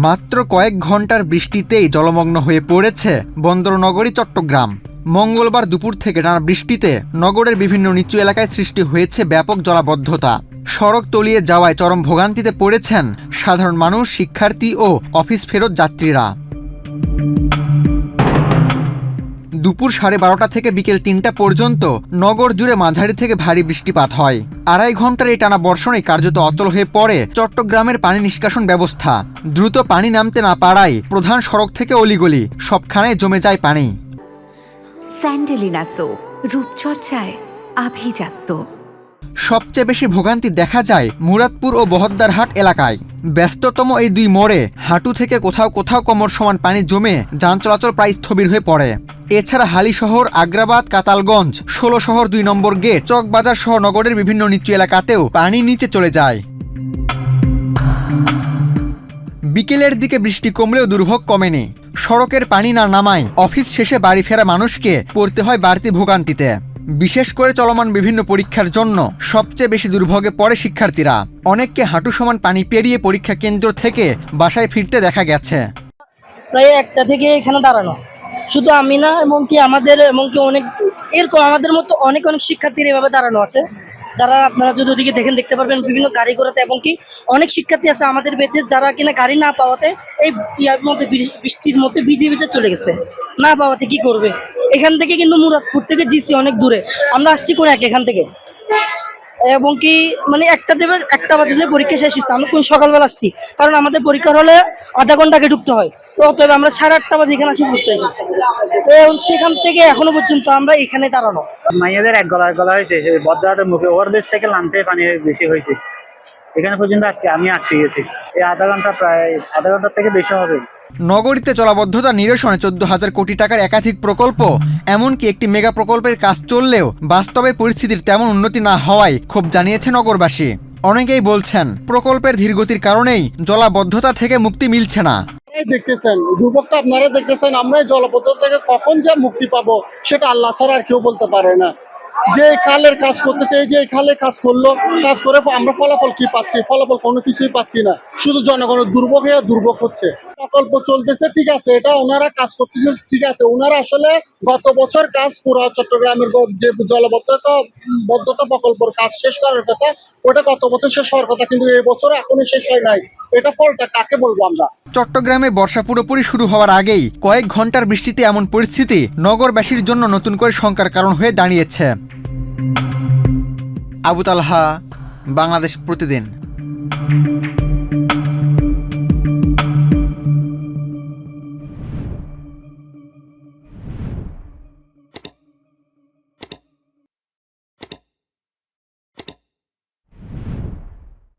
মাত্র কয়েক ঘন্টার বৃষ্টিতেই জলমগ্ন হয়ে পড়েছে বন্দরনগরী চট্টগ্রাম। মঙ্গলবার দুপুর থেকে টানা বৃষ্টিতে নগরের বিভিন্ন নিচু এলাকায় সৃষ্টি হয়েছে ব্যাপক জলাবদ্ধতা। সড়ক তলিয়ে যাওয়ায় চরম ভোগান্তিতে পড়েছেন সাধারণ মানুষ, শিক্ষার্থী ও অফিস ফেরত যাত্রীরা। দুপুর 12:30 থেকে বিকেল 3টা পর্যন্ত নগর জুড়ে মাঝারি থেকে ভারী বৃষ্টিপাত হয়। 2.5 ঘন্টার এই টানা বর্ষণে কার্যত অচল হয়ে পড়ে চট্টগ্রামের পানি নিষ্কাশন ব্যবস্থা। দ্রুত পানি নামতে না পারায় প্রধান সড়ক থেকে অলিগলি সবখানে জমে যায় পানি। স্যান্ডেলিনা সো, রূপচর্চায় আভিজাত্য। সবচেয়ে বেশি ভোগান্তি দেখা যায় মুরাদপুর ও বহদ্দারহাট এলাকায়। ব্যস্ততম এই দুই মোড়ে হাঁটু থেকে কোথাও কোথাও কোমর সমান পানি জমে যান চলাচল প্রায় স্থবির হয়ে পড়ে। এছাড়া হালিশহর, আগ্রাবাদ, কাতালগঞ্জ, 16 শহর 2 নম্বর গেট, চকবাজার সহ নগরের বিভিন্ন নিচু এলাকাতেও পানি নিচে চলে যায়। বিকেলের দিকে বৃষ্টি কমলেও দুর্ভোগ কমেনি। সড়কের পানি না নামায় অফিস শেষে বাড়ি ফেরা মানুষকে পড়তে হয় বাড়তি ভোগান্তিতে। বিশেষ করে চলমান বিভিন্ন পরীক্ষার জন্য সবচেয়ে বেশি দুর্ভোগে পড়ে শিক্ষার্থীরা। অনেককে হাঁটু সমান পানি পেরিয়ে পরীক্ষা কেন্দ্র থেকে বাসায় ফিরতে দেখা গেছে। প্রায় 1টা থেকে এখানে দাঁড়ানো, শুধু আমি না, এমনকি অনেক এরকম আমাদের মতো অনেক শিক্ষার্থীরা এভাবে দাঁড়ানো আছে, যারা আপনারা যদি ওদিকে দেখতে পারবেন বিভিন্ন গাড়ি ঘোড়াতে। এমনকি অনেক শিক্ষার্থী আছে আমাদের বেঁচে যারা কিনা গাড়ি না পাওয়াতে এই বৃষ্টির মধ্যে ভিজে চলে গেছে। না পাওয়াতে কি করবে? এখান থেকে কিন্তু মুরাদপুর থেকে জিসি অনেক দূরে, আমরা আসছি করে এখান থেকে, এবং কি মানে 1টা বাজে পরীক্ষা শেষ হচ্ছে, আমরা কোন সকালবেলা আসছি, কারণ আমাদের পরীক্ষার হলে আধা ঘন্টা আগে ঢুকতে হয়। তো অতএব আমরা 8:30 বাজে এখানে আসি বুঝতেছি। সেখান থেকে এখনো পর্যন্ত আমরা এখানে দাঁড়ানো। মাইয়াদের এক গলা হয়েছে, বদ্রাটের মুখে ওভারব্রিজ থেকে নামতে পানি বেশি হয়েছে। এখানে পর্যন্ত আমি আটকে গেছি। এই প্রায় আধা ঘন্টা থেকে বেশি হবে। নগরীতে জলাবদ্ধতা নিরসনে 14,000 কোটি টাকার একাধিক প্রকল্প, এমনকি একটি মেগা প্রকল্পের কাজ চললেও বাস্তবে পরিস্থিতির তেমন উন্নতি না হওয়ায় ক্ষোভ জানিয়েছে নগরবাসী। অনেকেই বলছেন প্রকল্পের ধীরগতির কারণেই জলাবদ্ধতা থেকে মুক্তি মিলছে না। দেখতেছেন দুর্ভোগটা আপনারা দেখতেছেন, আমরা জলাবদ্ধতা থেকে কখন যে মুক্তি পাবো সেটা আল্লাহ ছাড়া আর কেউ বলতে পারে না। যে খালের কাজ করতেছে, এই যে খালে কাজ করলো, কাজ করে আমরা ফলাফল কি পাচ্ছি? ফলাফল কোনো কিছুই পাচ্ছি না, শুধু জনগণের দুর্ভোগ হচ্ছে। প্রকল্প চলতেছে ঠিক আছে, এটা ওনারা কাজ করতেছে ঠিক আছে, ওনারা আসলে গত বছর কাজ পুরো চট্টগ্রামের যে জলবদ্ধতা প্রকল্পের কাজ শেষ করার কথা, ওটা গত বছর শেষ হওয়ার কথা, কিন্তু এই বছর এখনো শেষ হয় নাই। এটা ফলটা কাকে বলবো আমরা? চট্টগ্রামে বর্ষা পুরোপুরি শুরু হওয়ার আগেই কয়েক ঘন্টার বৃষ্টিতে এমন পরিস্থিতি নগরবাসীর জন্য নতুন করে শঙ্কার কারণ হয়ে দাঁড়িয়েছে। আবু তালহা, বাংলাদেশ প্রতিদিন।